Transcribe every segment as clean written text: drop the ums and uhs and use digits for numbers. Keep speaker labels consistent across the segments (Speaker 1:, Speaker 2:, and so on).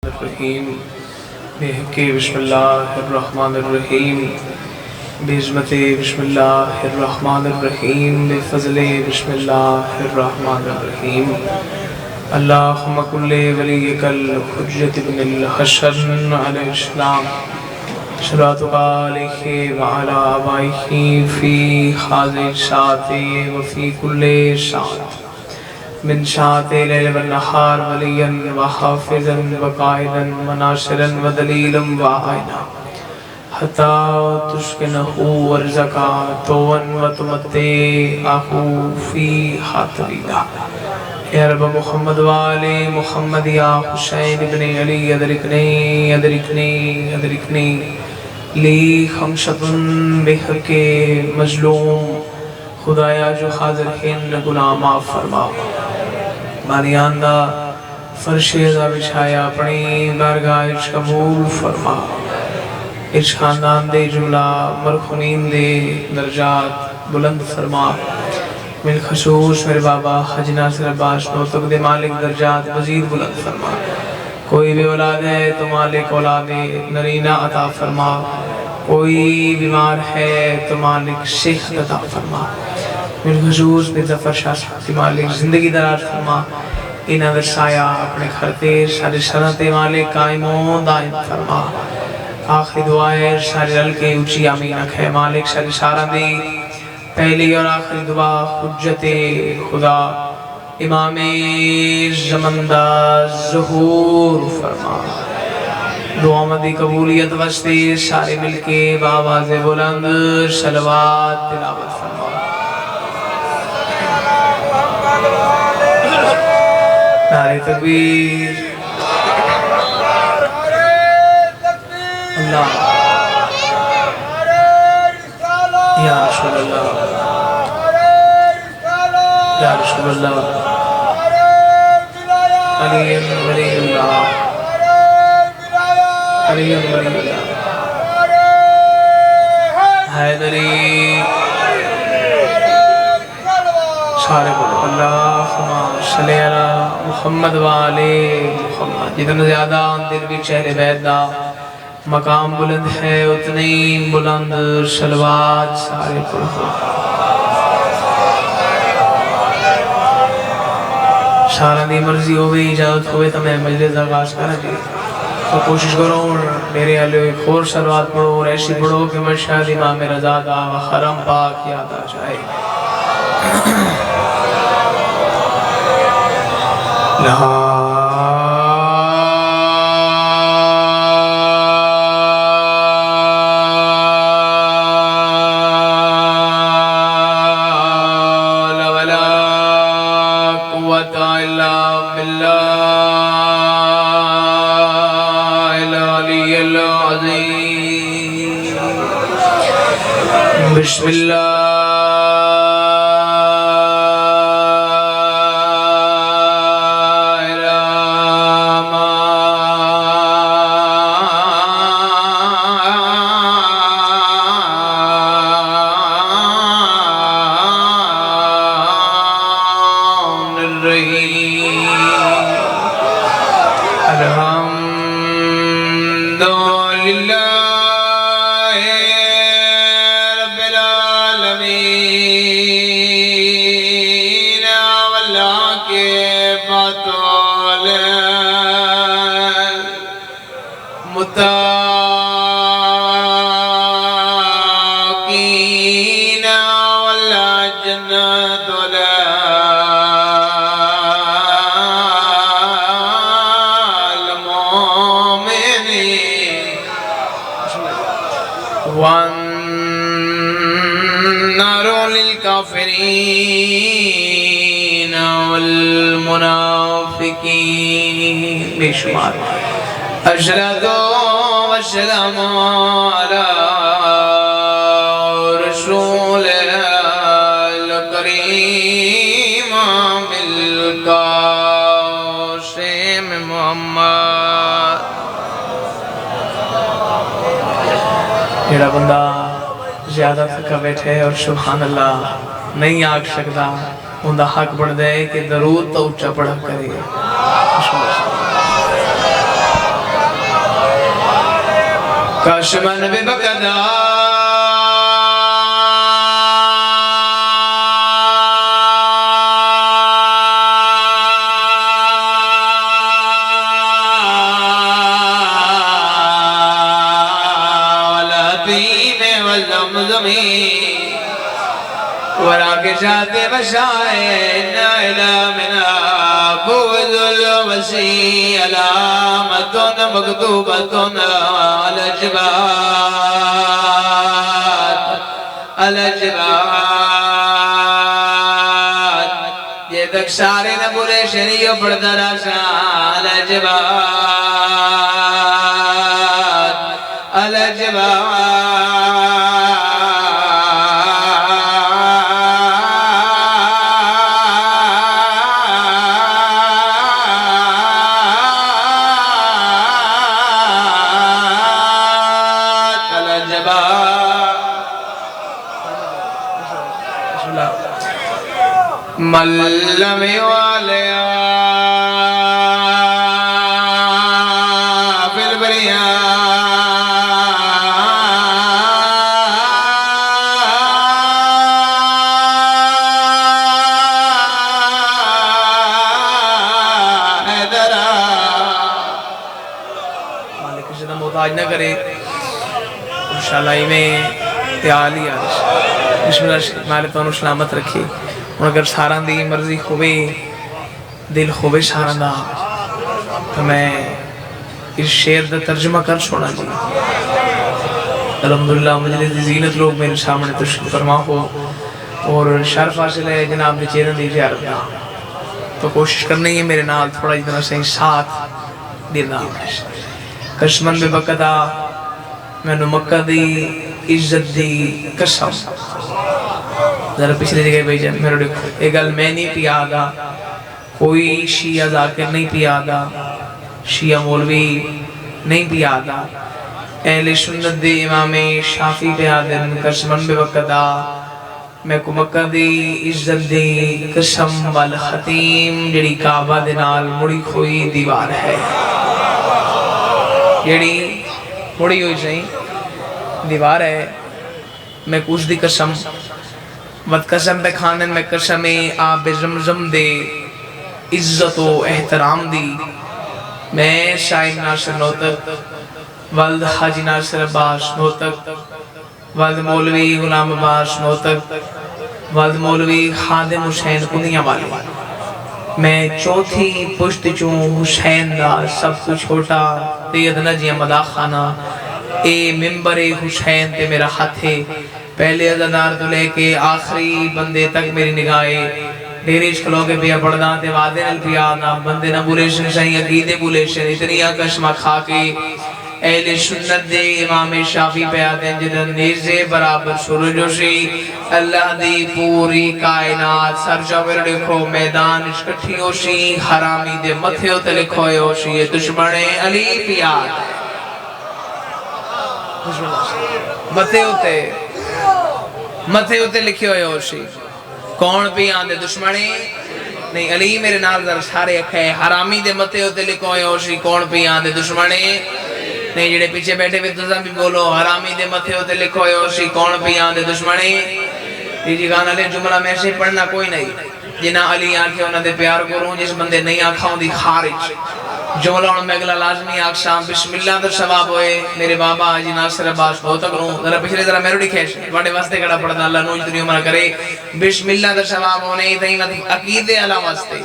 Speaker 1: الرحیم بحق بسم اللہ الرحمن الرحیم بعظمت بسم اللہ الرحمن الرحیم بفضل بسم اللہ الرحمن الرحیم اللہم کل ولیک الحجت بن الحسن علیہ السلام صلواتک علیہ وعلی آبائہ فی حاضر ساعت وفی کل ساعت من ساعت لیل والنہار ولیا وحافظا وقائدا وناصرا ودلیلا وعائنا حتی تسکنہ ورزقا توان وتمتعہ فیہا طویلا یا رب محمد والے محمد یا حسین ابن علی ادرکنی ادرکنی ادرکنی لی خمشت بحق مظلوم خدایا جو حاضر ہن گناہ معاف فرما ماریان دا فرش ازا بچھایا اپنی بارگاہ عشق قبول فرما اس خاندان دے جملہ مرخونین دے درجات بلند فرما من خصوص میرے بابا حج ناصر عباس نوتک دے مالک درجات مزید بلند فرما کوئی بھی اولاد ہے تو مالک اولاد نرینہ عطا فرما کوئی بیمار ہے تو مالک صحت عطا فرما من خصوص میں ظفر شاہ صاحب کی مالک زندگی دراز فرما انہاں در سایہ اپنے گھرتے سارے سنت مالک قائم و دائم فرما آخری دعائے سارے رل کے اونچی آمین رکھے مالک سارے سارا دے پہلی اور آخری دعا حجت خدا امام زمندہ ظہور فرما دعا مدی قبولیت وستے سارے مل کے بآواز بلند صلوات تلاوت فرما نعرہ تکبیر اللہ یا رسول اللہ یا رسول اللہ علی ولی اللہ علی ولی اللہ حیدری سارے بولو اللہم صلی علی محمد والے محمد جتنا زیادہ دل بھی چہرے بیت دا مقام بلند ہے اتنی بلند صلوات سارے پڑھو سارا دی مرضی ہوئے اجازت ہوئے تو میں مجلس آغاز کرنا جی تو کوشش کرو میرے علیہ ایک اور صلوات پڑھو اور ایسی پڑھو کہ مشہد امام رضا دا و حرم پاک یاد آ جائے لا بسم اللہ الكافرين والمنافقين بشمار أشهد والسلام على رسول الكريم بالقاسم محمد جڑا بندہ زیادہ تھکا بیٹھے اور سبحان اللہ نہیں آگ سکتا اندہ حق بڑھ دے کہ درود تو اچھا پڑھا کرے کشمن ببکدا وراك شاطئ بشائن إلى منا بوذ الوسي علامة مكتوبة على الجبال یہ تک سارے نہ بولے شریعہ پڑھتا راشا على الجبال ملمی والیا فی البریہ حیدرہ مالک جنہ محتاج نہ کرے انشاءاللہ میں تیالی آرش بسم اللہ مالک تو سلامت رکھے اور اگر ساران دی مرضی خوبے دل خوبے ساران دا تو میں اس شعر دا ترجمہ کر چھوڑا جی الحمدللہ مجلس زینت لوگ میرے سامنے تشکر فرما ہو اور شرف حاصل ہے جناب نے چیرن دی زیارت دا تو کوشش کرنی ہے میرے نال تھوڑا جتنا صحیح ساتھ دینا کشمن بے بقدا میں نو مکہ دی عزت دی قسم ذرا پچھلے جگہ بھیجا میرے دیکھو ایک گل میں نہیں پیا آگا کوئی شیعہ ذاکر نہیں پیا آگا شیعہ مولوی نہیں پیا آگا اہل سنت دے امام شافی پہ آدن قسمن بے وقدا میں کو مکہ دی عزت دی قسم والختیم جڑی کعبہ دے نال مڑی کھوئی دیوار ہے جڑی مڑی ہوئی جائیں دیوار ہے میں کچھ دی قسم ود قسم پہ کھانن میں قسم آب زمزم دے عزت و احترام دی میں شاہد ناصر نوتک والد حاجی ناصر عباس نوتک والد مولوی غلام عباس نوتک والد مولوی خادم حسین کنیاں والی میں چوتھی پشت چوں حسین دا سب کچھ چھوٹا تیدنا جی مدا خانہ اے ممبر حسین تے میرا ہاتھ ہے پہلے ازادار تو لے کے آخری بندے تک میری نگاہیں ڈیریش کھلوگے پیا پڑھداں تے وعدے نل پیا آنا بندے نہ بولیشن شاہی عقیدے بولیشن اتنی آکشمہ کھا کے اہل سنت دے امام شافی پہ آتے ہیں جدن نیزے برابر سرجوشی اللہ دی پوری کائنات سرجا میرے لکھو میدان اشکٹھیوشی حرامی دے متھیو تے لکھویوشی یہ دشمن علی پیاد متھے ہوتے لکھے ہوئے ہوشی کون بھی آندے دشمنی نہیں علی میرے ناظر سارے اکھے حرامی دے متھے ہوتے لکھے ہوئے ہوشی کون بھی آندے دشمنی نہیں جڑے پیچھے بیٹھے بھی تزم بھی بولو حرامی دے متھے ہوتے لکھے ہوئے ہوشی کون بھی آندے دشمنی جی گانا لے جملہ میں ایسے پڑھنا کوئی نہیں جنہ علی آنکھیں انہوں دے پیار کروں جس بندے نہیں آنکھاؤں دی خارج جملہ انہوں میں اگلا لازمی آکشام بسم اللہ در ثواب ہوئے میرے بابا حاجی ناصر عباس بہت کروں ذرا پچھلے ذرا میرو ڈکھیش بڑے واسطے کڑا پڑھنا اللہ نوج دنیا مرا کرے بسم اللہ در ثواب ہونے تھیں عقیدے اللہ واسطے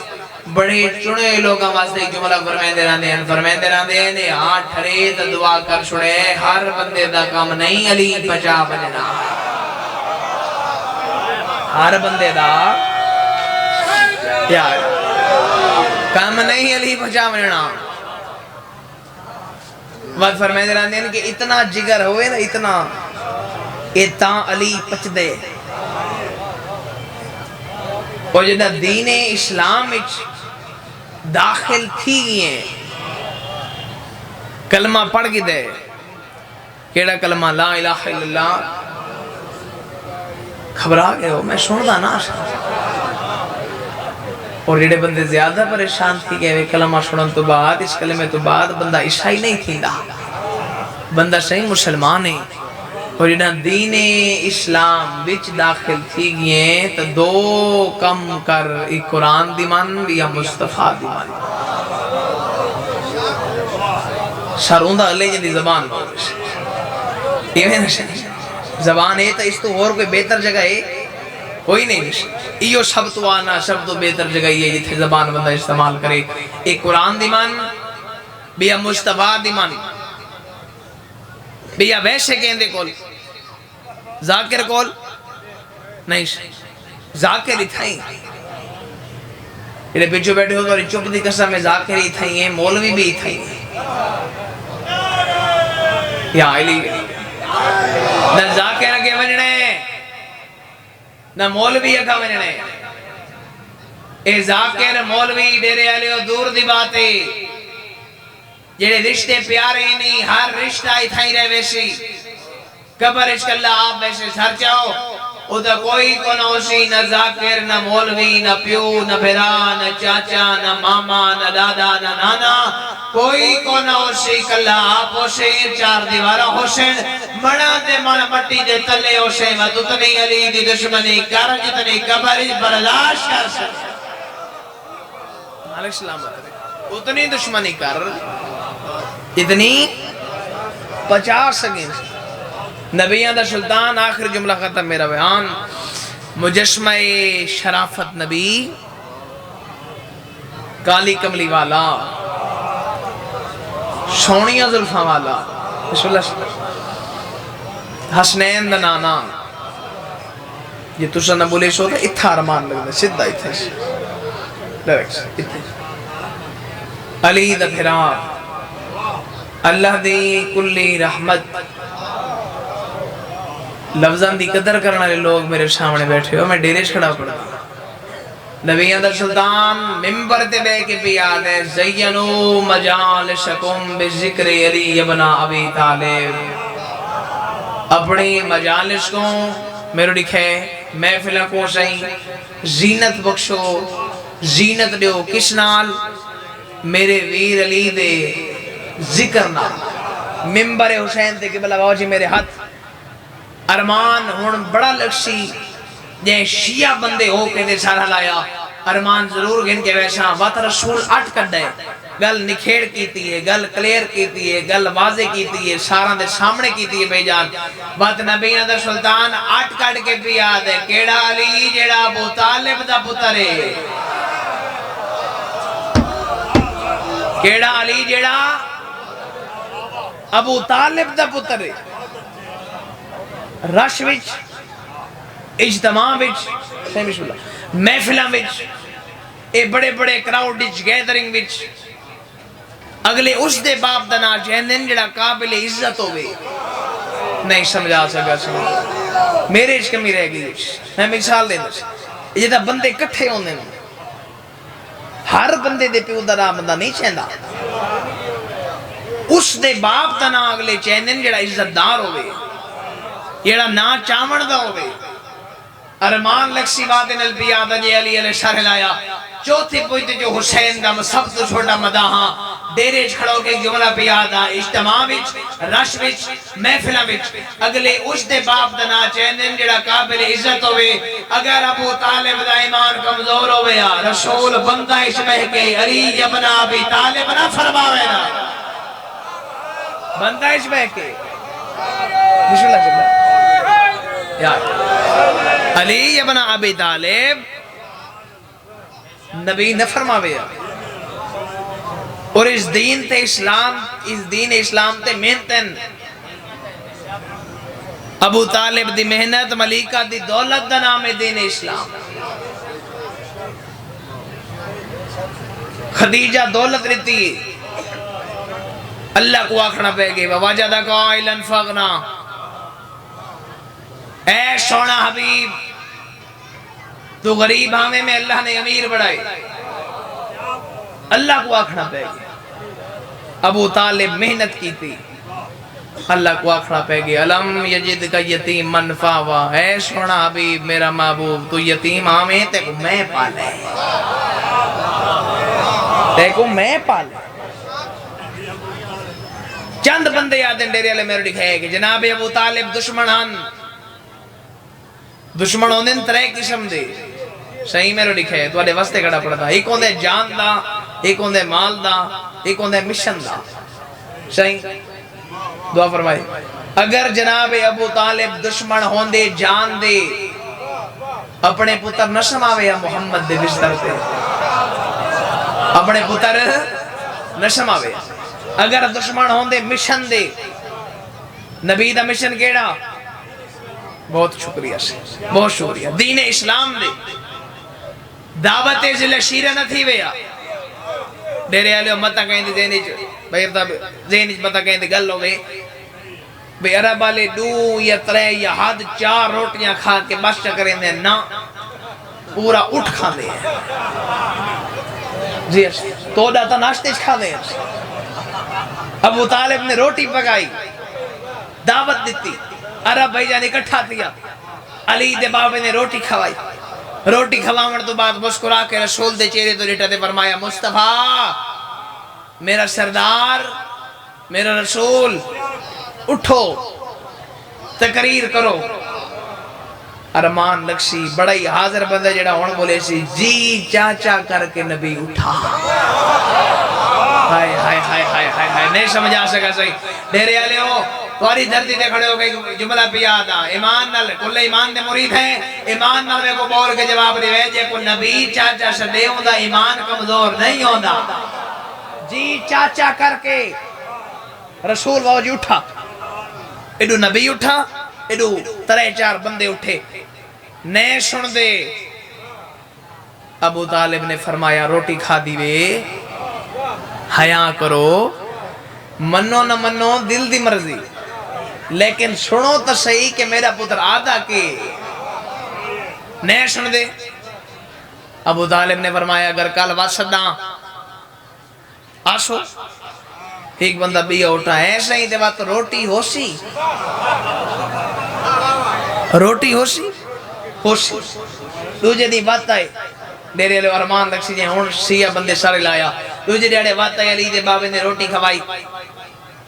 Speaker 1: بڑے چنے لوگاں واسطے جملہ فرمائندے راندے ہیں آٹھ ٹھرے تا دعا کر چھڑے ہر بندے دا کام نہیں علی بچا بجنا ہر بندے دا یار کام نہیں علی بچا بجنا وقت فرمائے دے ہیں کہ اتنا جگر ہوئے نا اتنا اتنا علی پچ دے اور جدہ دین اسلام داخل تھی گئے کلمہ پڑھ گی دے کیڑا کلمہ لا الہ الا اللہ خبرا گئے ہو میں سندا نا اور جڑے بندے زیادہ پریشان تھی گئے کلمہ سنن تو بعد اس کلمے تو بعد بندہ عیسائی نہیں تھی دا بندہ صحیح مسلمان ہے اور جنہاں دین اسلام وچ داخل تھی گئے تو دو کم کر، ایک قرآن دی من یا مصطفیٰ دی من. شرون دا اللہ جن دی زبان یہ میں زبان ہے تو اس تو اور کوئی بہتر جگہ ہے کوئی نہیں. ایو سب تو آنا سب تو بہتر جگہ یہ جتھے زبان بندہ استعمال کرے. ایک قرآن دی من بیا مصطفیٰ دی من بیا ویسے کہندے کول ذاکر کول نہیں ذاکر ہی تھائیں یہ پیچھو بیٹھے ہو تو چپ دی قسم میں ذاکر ہی تھائیں ہیں مولوی بھی تھائیں یا علی نہ ذاکر اگے ونجنے نہ مولوی اگا ونجنے. اے ذاکر مولوی ڈیرے علیہ دور دی باتے جڑے رشتے پیارے نہیں ہر رشتہ ہی تھائی رہے ویسی قبر عشق اللہ آپ ویسے سر چاہو ادھا کوئی کو نہ ہوشی نہ ذاکر نہ مولوی نہ پیو نہ بھرا نہ چاچا نہ ماما نہ دادا نہ نانا کوئی کو نہ ہوشی کلہ آپ ہوشے چار دیوارہ ہوشے مڑا دے مانا مٹی دے تلے ہوشے و اتنی علی دی دشمنی کر جتنی قبر برداشت کر سکتے علیہ السلام اتنی دشمنی کر اتنی 50 سگیں نبیان دا سلطان. آخر جملہ ختم میرا بیان. مجسمہ شرافت نبی کالی کملی والا سونیاں زلفاں والا بسم اللہ حسنین دا نانا یہ تُسا نہ بولے سو تھا اتھا ارمان لگنا سدھا اتھا ڈائریکٹ علی دا پھرا اللہ دی کلی رحمت لفظاں دی قدر کرنا لے لوگ میرے سامنے بیٹھے ہو میں ڈیریش کھڑا پڑا نبی اندر سلطان ممبر تے بے کے پیاد ہے زینو مجالسکم بذکر علی ابن ابی طالب. اپنی مجالس کو میرے لکھے محفلہ کو سہیں زینت بخشو زینت دیو کس نال میرے ویر علی دے ذکر نال. ممبر حسین تے کہ بلا باو جی میرے ہاتھ ارمان ہون بڑا لکشی جے شیعہ بندے ہو کے دے سارا لایا ارمان ضرور گن کے ویسا بات رسول اٹھ کر دے گل نکھیڑ کیتی ہے گل کلیر کیتی ہے گل واضح کیتی ہے سارا دے سامنے کیتی ہے بے جان بات نبیان دا سلطان اٹھ کٹ کے پیا دے کیڑا علی جیڑا ابو طالب دا پتر ہے کیڑا علی جیڑا ابو طالب دا پتر ہے. رش وچ اجتماع وچ محفلہ وچ اے بڑے بڑے کراؤڈ وچ گیدرنگ وچ اگلے اس دے باپ دا نا چہندن جڑا قابل عزت ہوئے نہیں سمجھا سکا سمجھا میرے اچھ کمی رہ گئی. میں مثال دے دوں یہ تا بندے کٹھے ہوندے ہر بندے دے پیو دا بندہ نہیں چہندہ اس دے باپ دا نا اگلے چہندن جڑا عزت دار ہوئے یہ نا چامن دا ہوئے. ارمان لکسی باتیں البیادہ جے علی علیہ شرح لایا چوتھی پوئیتے جو حسین دا سب تو چھوٹا مداہاں دیرے چھڑو کے جملہ پیادہ اجتماع وچ رش وچ محفلہ وچ اگلے اس دے باپ دا نا چہندن جڑا قابل عزت ہوئے. اگر ابو طالب دا ایمان کمزور ہوئے رسول بندہ اس بہ کے علی ابن ابی طالب نہ فرماوے نا بندہ اس بہ کے بسم اللہ جملہ علی ابن ابی طالب نبی نہ فرماوے اور اس دین تے اسلام اس دین اسلام تے محنتن ابو طالب دی محنت ملیکہ دی دولت دا نام دین اسلام. خدیجہ دولت رہتی اللہ کو آکھنا پہ گئے وَوَجَدَكَ عَائِلًا فَغْنَا اے سونا حبیب تو غریب ہمیں میں اللہ نے امیر بڑھائی اللہ کو آکھنا پہ گئے. ابو طالب محنت کی تھی اللہ کو آکھنا پہ گئے علم یجد کا یتیم من فاوا اے سونا حبیب میرا محبوب تو یتیم ہمیں تے کو میں پالے تے کو میں پالے. چند بندے آدھیں ڈیرے والے میرے دکھائے کہ جناب ابو طالب دشمن ہن دشمن ہوندے ترے قسم دے صحیح میرے دکھائے تو آدھے واسطے کڑا پڑتا ایک ہوندے جان دا ایک ہوندے مال دا ایک ہوندے مشن دا صحیح دعا فرمائے اگر جناب ابو طالب دشمن ہوندے جان دے اپنے پتر نہ سماوے یا محمد دے بستر تے اپنے پتر نہ سماوے اگر دشمن ہوندے مشن دے نبی دا مشن کیڑا بہت شکریہ سے بہت شکریہ دین اسلام دے دعوت ذل شیرہ نہ تھی ویا ڈیرے آلے مطا کہیں دی ذہنی مطا کہیں دی گل ہو گئی بے عرب والے دو یا ترے یا حد 4 روٹیاں کھا کے بس چکریں دے نا پورا اٹھ کھا دے جی تو تا ناشتے کھا دے ابو طالب نے روٹی پکائی دعوت دیتی عرب بھائی جان اکٹھا دیا علی دے بابے نے روٹی کھوائی روٹی کھواؤں تو بعد مسکرا کے رسول دے چہرے تو لٹا دے فرمایا مصطفیٰ میرا سردار میرا رسول اٹھو تقریر کرو ارمان لکشی بڑا ہی حاضر بندہ جڑا ہون بولے سی جی چاچا کر کے نبی اٹھا ہائے ہائے ہائے ہائے ہائے نہیں سمجھا سکا صحیح ڈیرے آلے ہو تواری دھرتی دے کھڑے ہو گئی جملہ پیاد ایمان نال کل ایمان دے مرید ہیں ایمان نال میں کو بول کے جواب دے وے جے کو نبی چاچا شدے ہوں دا ایمان کمزور نہیں ہوں دا جی چاچا کر کے رسول باو جی اٹھا ایڈو نبی اٹھا ایڈو 3-4 بندے اٹھے نئے سن دے ابو طالب نے فرمایا روٹی کھا دی وے حیاء کرو منو نہ منو دل دی مرضی لیکن سنو تو صحیح کہ میرا پتر آدھا کے نئے سن دے ابو طالب نے فرمایا اگر کل واسدہ آسو ایک بندہ بیا اٹھا ایسا ہی دے بات روٹی ہو سی روٹی ہو سی دوجہ دی بات آئے ڈیرے علیہ ارمان لکسی جائے ہون سیاہ بندے سارے لایا دوجہ دیڑے بات آئے علی دے بابے نے روٹی کھوائی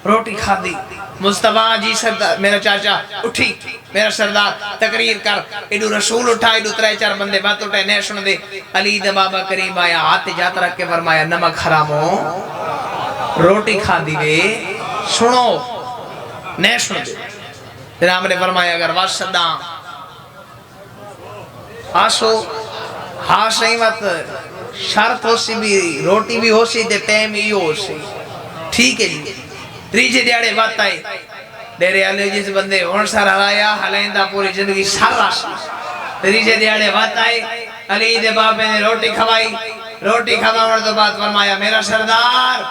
Speaker 1: روٹی کھا دی مصطفیٰ جی سردار میرا چاچا اٹھی میرا سردار تقریر کر ایڈو رسول اٹھا ایڈو 3-4 بندے بات اٹھائے نہیں سن دے علی دے بابا کریم آیا ہاتھ جات رکھ کے فرمایا نمک حرامو روٹی کھا دی وے سنو نہیں سن دے جناب نے فرمایا اگر واسدہ آسو ہاں صحیح بات شرط ہو سی بھی روٹی بھی ہو سی دے ٹیم ہی ہو سی ٹھیک ہے جی تریجے دیاڑے بات آئے ڈیرے آلے جس بندے ان سارا آیا حلائندہ پوری زندگی سارا سی تریجے دیاڑے بات آئے علی دے بابے نے روٹی کھوائی روٹی کھواؤں تو بات فرمایا میرا سردار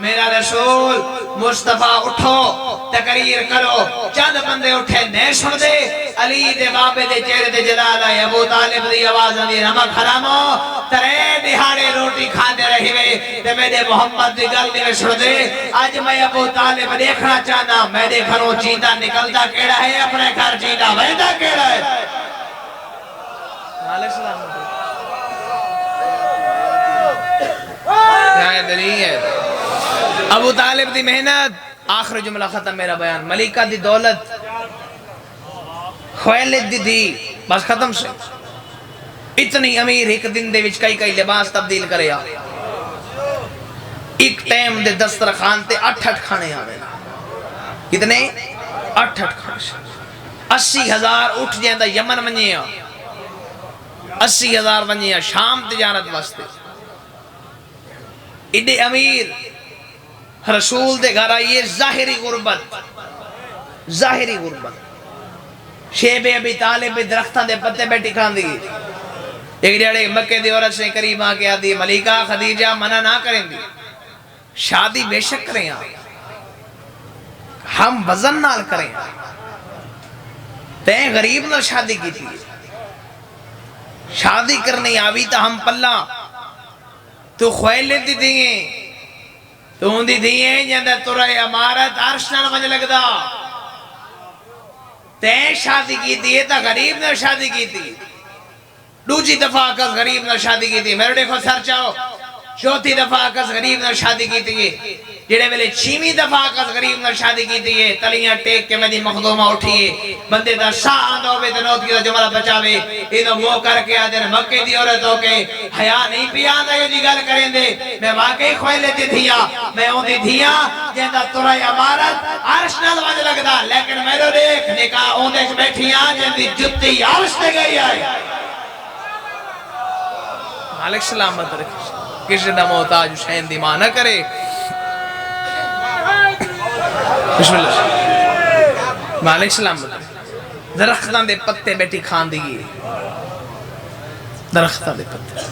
Speaker 1: میرا رسول مصطفیٰ اٹھو تقریر کرو چند بندے اٹھے نہیں سن دے علی دے بابے دے چہرے دے جلال آئے ابو طالب دی آواز دی نمک حرامو ترے دہاڑے روٹی کھانے رہی وے تے میں دے محمد دی گل نہیں سن دے آج میں ابو طالب دیکھنا چاہنا میں دیکھنوں چیندہ نکلتا کیڑا ہے اپنے گھر چیندہ ویدہ کیڑا ہے علیہ السلام ابو طالب دی محنت آخر جملہ ختم میرا بیان ملکہ دی دولت خویلد دی بس ختم سے اتنی امیر ایک دن دے وچ کئی لباس تبدیل کرے آ ایک ٹیم دے دسترخوان تے 8 کھانے آوے کتنے 8 کھانے 80,000 اٹھ جائیں دا یمن ونجے آ 80,000 ونجے آ شام تجارت واسطے ایڈے امیر رسول دے گھر آئیے ظاہری غربت شیب ابی طالب درختان دے پتے بیٹھی کھان دی ایک ڈیڑے مکہ دی عورت سے قریب آکے آدھی ملکہ خدیجہ منع نہ کریں دی شادی بے شک کریں ہم وزن نال کریں تین غریب نہ شادی کی تھی شادی کرنی آوی تا ہم پلہ تو خویلے دی دیئیں تو ان دی دیئیں جندہ ترائے امارت عرشنال مجھ لگ دا تین شادی کی تھی تا غریب نے شادی کی تھی دوجی دفعہ کس غریب نے شادی کی تھی میرے دیکھو سر چاہو
Speaker 2: چوتھی دفعہ کس غریب نے شادی کی تھی جڑے ویلے چھویں دفعہ کس غریب نے شادی کی تھی تلیاں ٹیک کے مدی مخدومہ اٹھیے بندے دا شاہ آندھو بے تنوت کی دا جملہ بچاوے ایدو مو کر کے آدھر مکے دی عورت ہو کے حیاء نہیں پیا آندھا یہ دی گل کریں دے میں واقعی خوئے لیتی تھیا میں ہوں دی تھیا جہاں ترائی عبارت عرش نال وانج لگدا لیکن میں رو دیکھ نکاح ہوں دیکھ بیٹھیاں جہاں دی جتی عرش دے گئی آئی مالک سلامت رکھیں کسی دا محتاج حسین دی ماں نہ کرے بسم اللہ مالک سلامت درختان دے پتے بیٹی کھان دیئے درختان دے پتے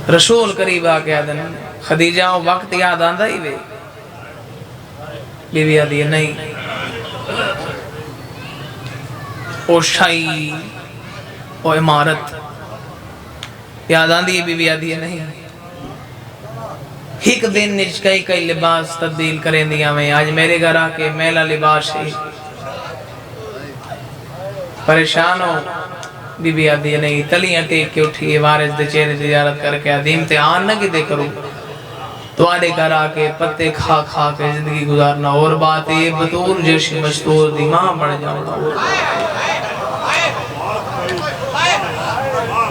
Speaker 2: رسول قریب آگیا دن خدیجہ وقت یاد آندہ ہی وے بیوی آدھی نہیں او شائی او عمارت یاد آندھی بیوی آدھی نہیں ایک دن نج کئی لباس تبدیل کریں دیا میں آج میرے گھر آکے میلا لباس ہے پریشان ہو بی بی آدھی نہیں تلیاں ٹیک کے اٹھیے وارث دے چہرے زیارت کر کے آدھی امتحان نہ کتے کرو تو آدھے گھر آکے پتے کھا کھا کے زندگی گزارنا اور بات ہے بطور جیسی مستور دی ماں بڑھ جاؤنا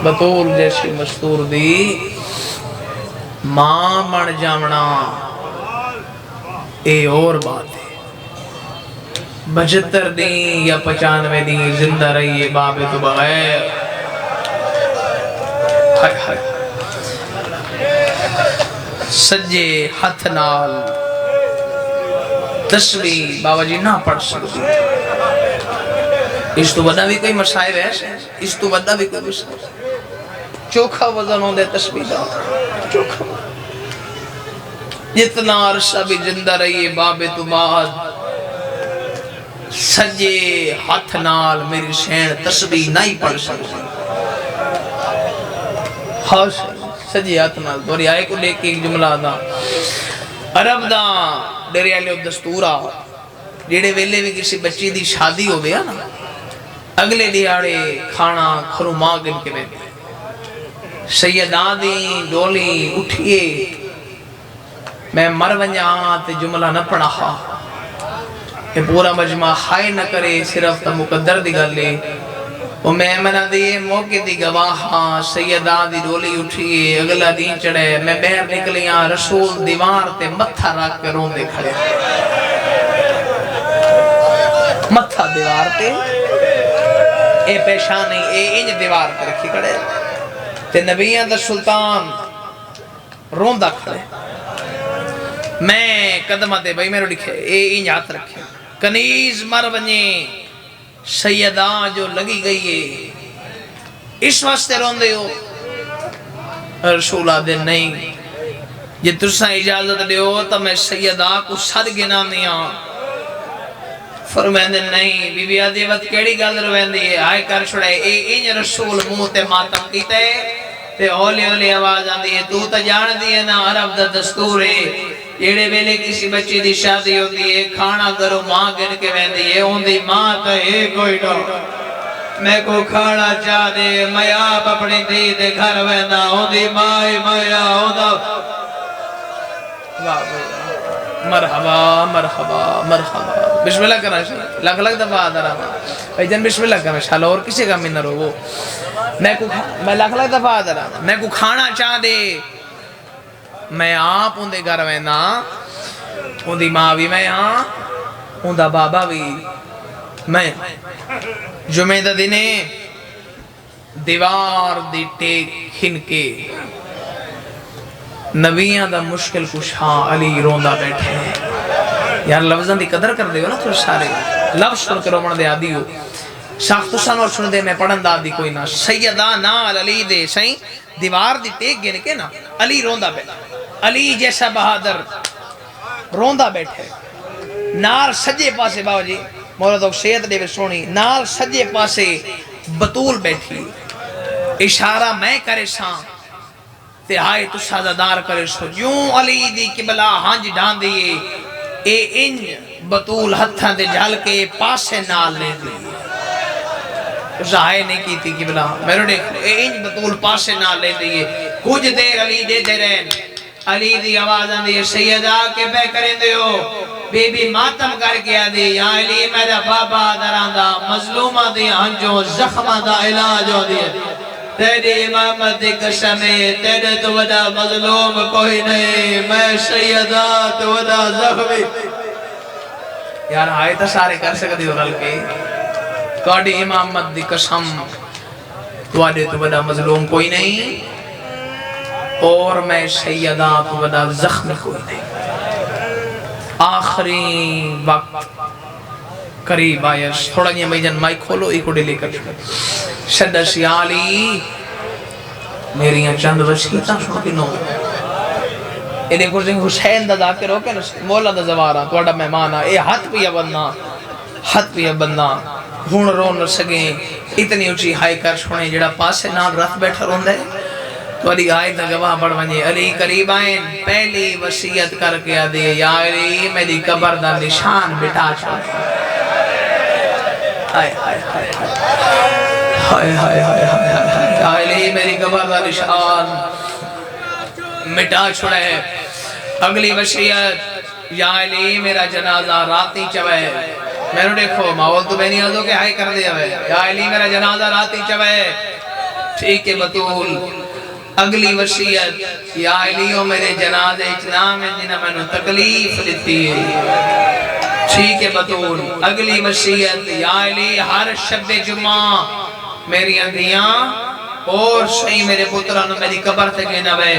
Speaker 2: بطور جیسی مستور دی ماں بڑھ جاؤنا اے اور بات ہے 75 دیں یا 95 دیں زندہ رہیے بابے تو بغیر سجے ہتھ نال تسبیح بابا جی نہ پڑھ سکتی اس تو بڑا بھی کوئی مسائب ہے اس تو بڑا بھی کوئی مسائب چوکھا وزن ہوں دے تسبیح دا چوکھا جتنا عرصہ بھی زندہ رہیے بابے تو بعد سجے ہاتھ نال میری شین تسبیح نہیں پڑھ سکتی ہاں سجے ہاتھ نال دوری آئے کو لے کے ایک جملہ دا عرب دا ڈیرے آلے دستورہ جیڑے ویلے بھی کسی بچی دی شادی ہو گیا نا اگلے دیاڑے کھانا خروما گن کے بیٹھے سیدان دی ڈولی اٹھئے میں مر ونجا تے جملہ نہ پڑھا کہ پورا مجمع ہائے نہ کرے صرف تا مقدر دی گل لے وہ میں منہ دیئے موقع دی گواہاں سیدان دی ڈولی اٹھئے اگلا دین چڑھے میں بہر نکلیاں رسول دیوار تے متھا رکھ کے رون دے کھڑے متھا دیوار تے اے پیشانی اے انج دیوار تے رکھی کھڑے تے نبیان دا سلطان رون دا کھڑے میں قدمہ دے بھائی میرے لکھے اے انج ہاتھ رکھے کنیز مر بنی سیدان جو لگی گئی ہے اس واسطے رون دے ہو رسولہ دے نہیں یہ ترسا اجازت دے ہو تو میں سیدان کو صد گنا میاں فرمائے دے نہیں بی بی آدھی وقت کیڑی گل روین دی ہے آئے کر چھڑے اے انج رسول منہ تے ماتم کیتے تے اولی اولی آواز آن دی ہے تو تا جان دی ہے نا عرب دا دستور ہے جیڑے بیلے کسی بچی دی شادی ہوتی ہے کھانا کرو ماں گن کے بین دی ہے ان دی ماں تا ہے کوئی ڈو میں کو کھانا چاہ دے میں آپ اپنی دی دے گھر وینا ان دی ماں مایا ان دا مرحبا مرحبا مرحبا بسم اللہ کرنا شاہ لکھ لکھ دفعہ آدھر آمد بھائی جن بسم اللہ کرنا شاہ اور کسی کا منہ رو وہ میں لکھ لکھ دفعہ آدھر آمد میں کو کھانا چاہ دے میں آپ ان دے گھر وینا ان دی ماں بھی میں ہاں ان دا بابا بھی میں جمعہ دا دینے دیوار دی ٹیک کھن کے نبیان دا مشکل کچھ ہاں علی روندہ بیٹھے ہیں یار لفظاں دی قدر کر دے ہو نا تو سارے لفظ سن کے رومن دے آدھی ہو ساختو سن اور سن دے میں پڑھن دا آدھی کوئی نا سیدہ نال علی دے سائیں دیوار دی ٹیک گنے کے نا علی روندہ بیٹھے علی جیسا بہادر روندہ بیٹھے نال سجے پاسے باو جی مولا تو سید دے سونی نال سجے پاسے بطول بیٹھی اشارہ میں کرے ساں تے آئے تو سازدار کرے سو یوں علی دی قبلہ ہنج ڈان دیئے اے انج بطول ہتھاں دے جھل کے پاسے نال لے دیئے ظاہر نہیں کی تھی قبلہ میرے دیکھو انج بطول پاسے نہ لے دیئے کچھ دیر علی دے دے رہن علی دی آواز آندی سیدہ کے پہ کریں دیو بی بی ماتم کر گیا دی یا علی میرا بابا دراندہ مظلومہ دی ہنجو زخمہ دا علاج ہو دی تیری امامت دی قسمیں تیرے تو ودا مظلوم کوئی نہیں میں سیدہ تو ودا زخمی یار آئے تا سارے کر سکتے ہو رل کے کاڑی امامت دی قسم توڑے تو ودا مظلوم کوئی نہیں اور میں سیدہ تو ودا زخمی کوئی نہیں آخری وقت قریب آیا تھوڑا یہ بھائی جان مائک کھولو ایک اڑے لے کر شدہ سیالی میری یہاں چند وسیطہ سن کی نو اے دیکھو سنگھ حسین دا ذاکر ہو کہ مولا دا زوارا توڑا مہمانا اے ہاتھ پیا بندنا ہون رو نہ سگیں اتنی اچھی ہائی کر سنے جڑا پاسے نام رکھ بیٹھا رون دے تو علی آئے دا گواہ بڑھ ونجے علی قریب آئیں پہلی وصیت کر کے آدھے یا علی میری قبر دا نشان بٹا چھوڑ ہائے ہائے ہائے ہائے ہائے ہائے ہائے یا علی میری قبر دا نشان مٹا چھوڑے اگلی وصیت یا علی میرا جنازہ راتی چوے میرے دیکھو ماحول تو بینی آدھو کہ ہائی کر دیا ہے یا علی میرا جنازہ راتی چوے ٹھیک ہے بطول اگلی وصیت یا علیو میرے جنازے اچنام ہے جنہ میں نے تکلیف لیتی ہے ٹھیک ہے بطول اگلی وصیت یا علی ہر شب جمعہ میری اندیاں اور صحیح میرے پترانو میری قبر تک نوے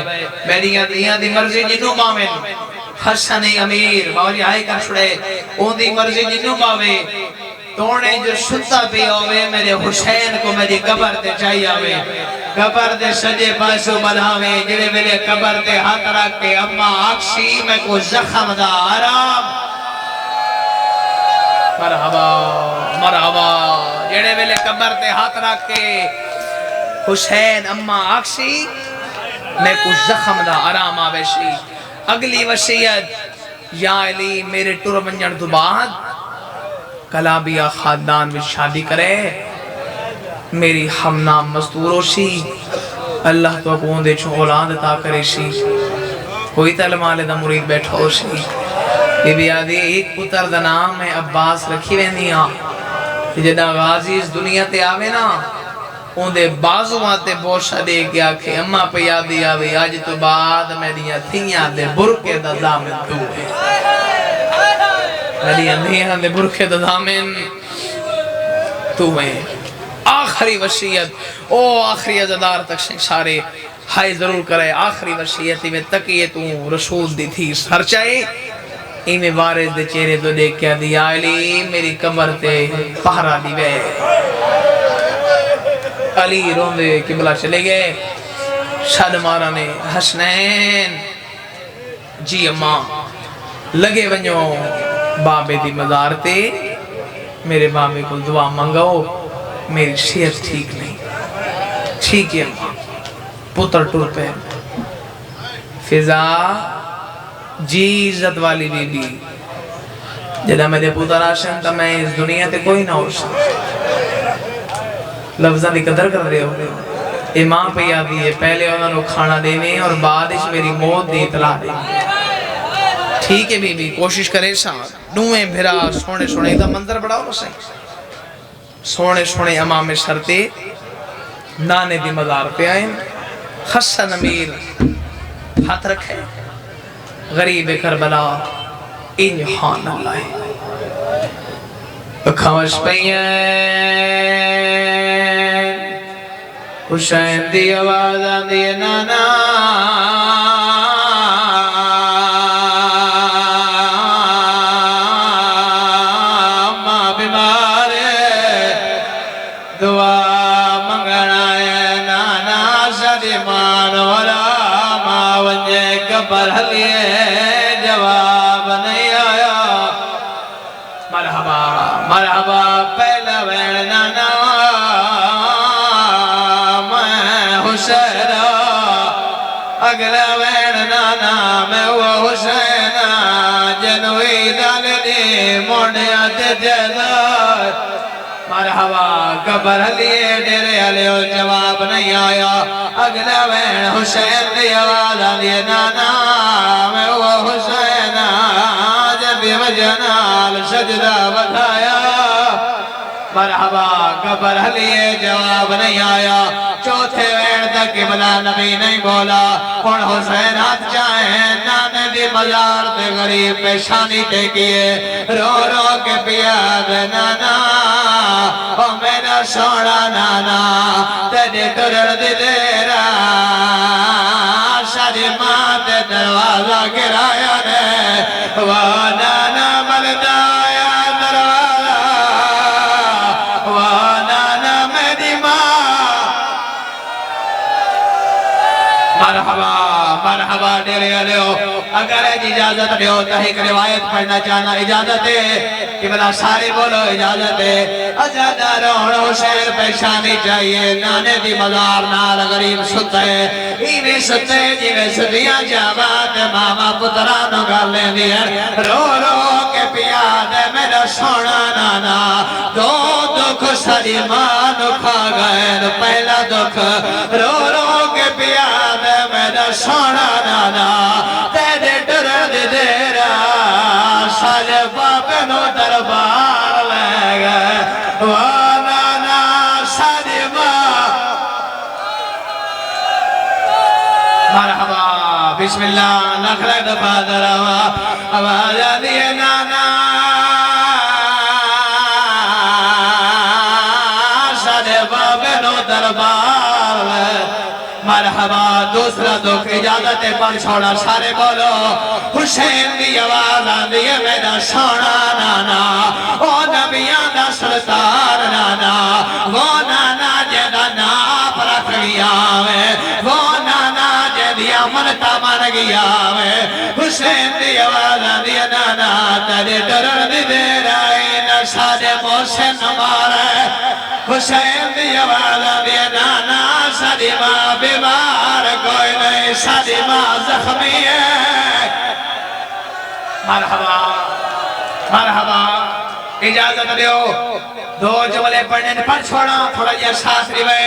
Speaker 2: میری اندیاں دی مرضی جنو مامن حسن امیر باوری آئے کر چھڑے اون دی مرضی جنو ماوے توڑے جو ستا پی ہوئے میرے حسین کو میری قبر تے چاہیے ہوئے قبر دے سجے پاسو بناوے جڑے میرے قبر دے ہاتھ رکھ کے اما آکسی میں کو زخم دا آرام مرحبا مرحبا جڑے میرے قبر دے ہاتھ رکھ کے حسین اما آکسی میں کو زخم دا آرام آویشی اگلی وصیت یا علی میرے ٹور منجن تو بعد کلابیہ خاندان میں شادی کرے میری ہم نام مزدور ہوشی اللہ تو اپون دے چھو اولاد عطا کرے شی کوئی تعلمال دا مرید بیٹھا ہوشی بی بی آدھی ایک پتر دا نام ہے عباس رکھی ویندیاں جدہ غازی اس دنیا تے آوے نا اون دے بازو آتے بوشا دے گیا کہ اممہ پہ یادی آوے آج تو بعد میڈیاں تھیاں دے برکے دا دامن تو ہے میڈیاں تھیاں دے برکے دا دامن تو ہے آخری وصیت او آخری عزدار تک سارے ہائے ضرور کرے آخری وصیتی میں تکیے تو رسول دی تھی سر چاہے ایمیں وارث دے چہرے تو دیکھ کیا دیا علی میری قبر تے پہرا دی وے علی روندے قبلہ چلے گئے شاد مارا نے حسنین جی اماں لگے ونجو بابے دی مزار تے میرے بابے کو دعا منگاؤ میری صحت ٹھیک نہیں ٹھیک ہے اماں پتر ٹور پہ فضا جی عزت والی بی بی جدہ میرے پتر آشن تا میں اس دنیا تے کوئی نہ ہو لفظاں دی قدر کر رہے ہو امام پہ یادی ہے پہلے انہوں نے کھانا دینے اور بعد اس میری موت دی اطلاع دینے ٹھیک ہے بی بی کوشش کرے ساتھ نویں بھرا سونے سونے دا منظر بڑا ہو سکے سونے سونے امام شرطے نانے دی مزار پہ آئیں حسن امیر ہاتھ رکھے غریب کربلا انجحان اللہ بکھوش پہین حسین دی آواز آندی نانا ماں بیمار دعا منگنا ہے نانا سدی مانولا ماں ونجے کبر حلیے جواب نہیں آیا مرحبا مرحبا پہلا وین نانا میں حسین اگلا وین نانا میں وہ حسین جنوی دل دی موڑیا تے جدار مرحبا قبر لیے ڈیرے علیہ جواب نہیں آیا اگلا وین حسین دی آواز آلیے نانا میں وہ حسین جب وجنال سجدہ بتایا مرحبا قبر لیے جواب نہیں آیا چوتھے وین تک قبلہ نبی نہیں بولا اور حسین ہاتھ چاہیں نانے دی مزار تے غریب پیشانی ٹیکیے رو رو کے پیاد نانا او میرا سونا نانا تیرے ٹرڑ دی دیرا شادی ماں تے دروازہ گرایا نے وہ نانا ملدہ مرحبا مرحبا ڈیرے علیہ اگر اجازت دیو تحیق روایت پڑھنا چاہنا اجازت ہے کہ بلا سارے بولو اجازت ہے اجادہ روڑ حسین پیشانی چاہیے نانے دی مزار نال غریب ستے ایویں ستے جیویں ستیاں جابات ماما پترانو گالیں دیئے رو رو کے پیاد میرا سونا نانا دو دکھ ساری ماں کھا گئے پہلا دکھ رو رو کے پیاد میرا سونا نانا تیرے ڈرد دیرا سال باپ نو دربار لے گئے وہ نانا ساری ماں مرحبا بسم اللہ نخلہ دفع دروا آواز آدھیے نانا سال باپ نو دربار لے مرحبا دوسرا دکھ اجازت پر چھوڑا سارے بولو حسین دی آواز آندی ہے میرا سونا نانا او نبیان دا سرطار نانا وہ نانا جیدہ ناپ رکھ گیا میں وہ نانا جیدیا منتا من گیا میں حسین دی آواز آندی ہے نانا تیرے ڈرن دی دیر آئی نشاد محسن مارے حسین دی آواز آندی ہے نانا ساری ماں بیمار کوئی نہیں ساری ماں زخمی ہے مرحبا مرحبا اجازت دیو دو جملے پڑھنے پر چھوڑا تھوڑا یہ ساس روے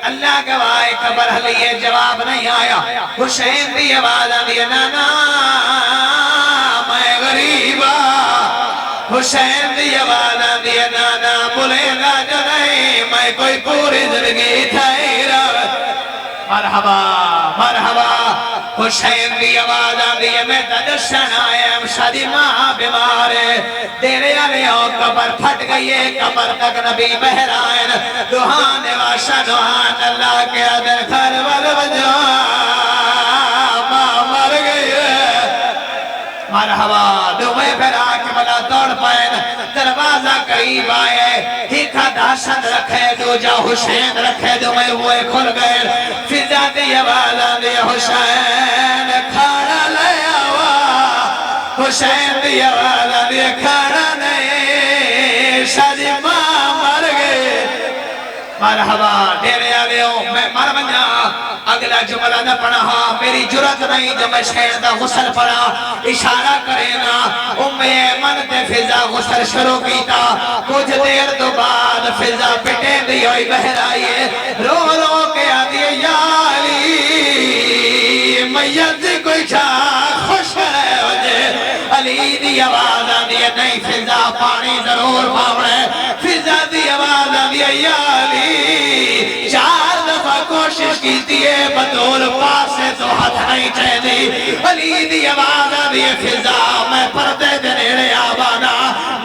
Speaker 2: اللہ گواہ قبر حلیے جواب نہیں آیا حسین دی آواز آندی ہے نانا میں غریبا حسین دی آواز آندی ہے نانا بولے گا جو نہیں میں کوئی پوری زندگی تھائی رہا مرحبا مرحبا حسین دی آواز آندی ہے میں تدشن آئیم شادی ماں بیمارے تیرے علیہ قبر پھٹ گئی ہے قبر تک نبی بہرائن دہان واشا دہان اللہ کے عدر گھر والوجہ ماں مر گئی ہے مرحبا دمیں پھر آکے بلا دوڑ پائن دروازہ قریب آئے ہی کھا شد رکھے دو جا حسین رکھے دمیں ہوئے کھل گئے فضا دی آواز آندی حسین کھانا لے آوا حسین دی آواز آندی کھانا نہیں شادی ماں مر گئے مرحبا ڈیرے آلیوں میں مر بنیا اگلا جملہ نہ پڑھا میری جرت نہیں جو میں شہر دا غسل پڑھا اشارہ کرے نا ایمن تے فضا غسل شروع کیتا کچھ دیر تو بعد فضا پٹے دی ہوئی بہر آئیے رو رو کے آدھیے یا علی میت کوئی چھا خوش ہے وجہ علی دی آواز آدھیے نہیں فضا پانی ضرور باوڑے فضا دی آواز آدھیے یا علی چار دفعہ کوشش کی دیئے بدول پاسے تو ہاتھ نہیں چاہے دی علی دی آواز آدھیے فضا میں پردے دے نیڑے آبانا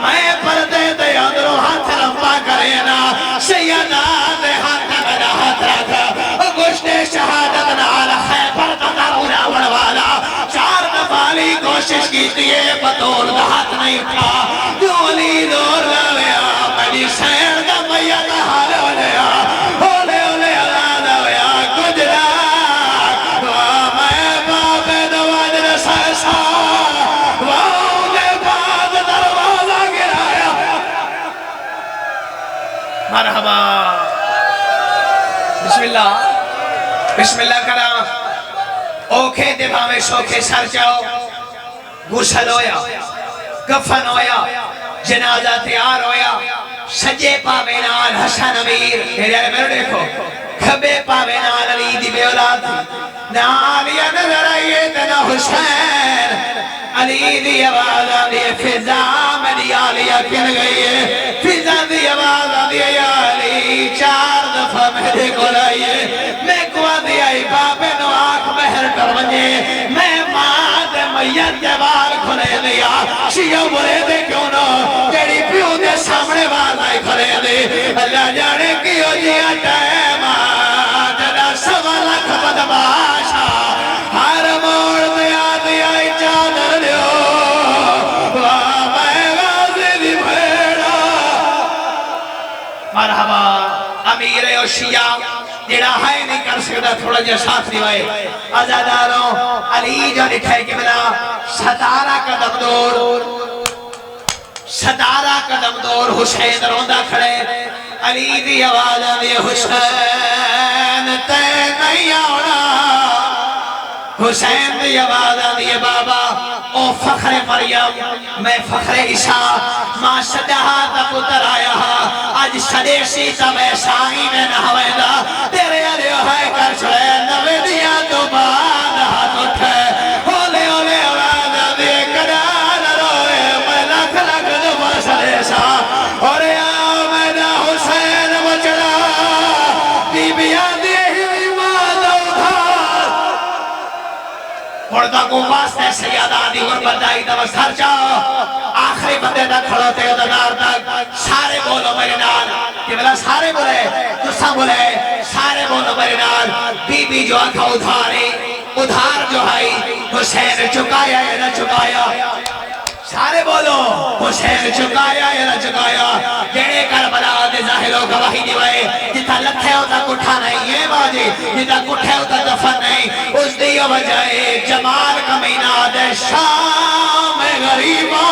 Speaker 2: میں پردے دے اندروں ہاتھ رفا کرینا سیدہ دے ہاتھ میرا ہاتھ رکھا گشت شہادت نال خیبر کا پورا وڑوالا چار دفعہ کوشش کی دیئے بدول ہاتھ نہیں اٹھا جو علی دور لیا میری سیر کا میت حال ہو لیا مرحبا بسم اللہ کرا اوکھے دبا میں شوکے سر جاؤ گسل ہویا کفن ہویا جنازہ تیار ہویا سجے پاوے نال حسن امیر میرے میرے دیکھو کھبے پاوے نال علی دی بے اولاد نہ علی نظر آئیے نہ حسین علی دی آواز آدھی فضا میری آلیہ کن گئی ہے فضا دی آواز آدھی علی 4 دفعہ میرے کو لائیے میں کو آدھی آئی بابے نو آنکھ مہر کر بنجے میں ماں دے میت کے بار کھلے دیا شیعہ برے دے کیوں نو جیڑی پیو دے سامنے والائے کھلے دے اللہ جانے کیوں جیا ٹائمہ جدا سوا لکھ بدماشا ہر موڑ دے آدھی آئی چادر لیو بابے غازی دی بھیڑا مرحبا امیر و شیعہ جڑا ہے نہیں کر سکتا تھوڑا جا ساتھ دیوائے آزاداروں علی جو لکھے کہ ملا 17 قدم دور 17 قدم دور حسین روندہ کھڑے علی دی آواز آدھی حسین تے نہیں آونا حسین دی آواز آدھی بابا او فخر مریم میں فخر عیسیٰ ماں شدہا تا پتر آیا آج شدیشی تا میں سائی میں نہویدہ تیرے علیہ ہے کر چھڑے نوے دیا تو بعد ہاتھ اٹھے ہولے ہولے آواز آدھی کڑا روئے میں لکھ لکھ دو مسلیسا اور یا میں نہ حسین بچڑا بی بی آدھی ہی مادہ ادھار پردہ کو واسطے سیادہ آدھی غربت دائی دوست ہر جاؤ آخری بندے تک کھڑو تے ادھار تک سارے بولو میرے نال کہ بلا سارے بولے دوسرا بولے سارے بولو میرے نال بی بی جو آنکھا ادھارے ادھار جو ہے حسین چکایا یا نہ چکایا سارے بولو حسین چکایا یا نہ چکایا جڑے کربلا دے ظاہروں گواہی دیوائے جتا لکھے ہوتا کٹھا نہیں ہے باجی جتا کٹھے ہوتا دفن نہیں اس دیو وجہ جمال کمینہ دے شام غریبہ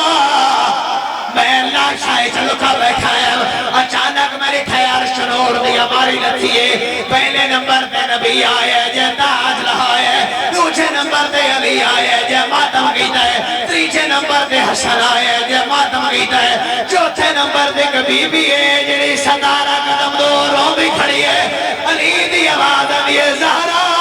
Speaker 2: میں لاشائے چلو کا بیٹھا ہے اچانک میری تھیار شنور دیا ماری لتھیے پہلے نمبر پہ نبی آئے جے تاج لہائے دوسرے نمبر پہ علی آئے جے ماتم گیتا ہے تیسرے نمبر پہ حسن آئے جے ماتم گیتا ہے چوتھے نمبر پہ کبھی بھی ہے جڑی 17 قدم دوروں بھی کھڑی ہے علی دی آواز علی زہرا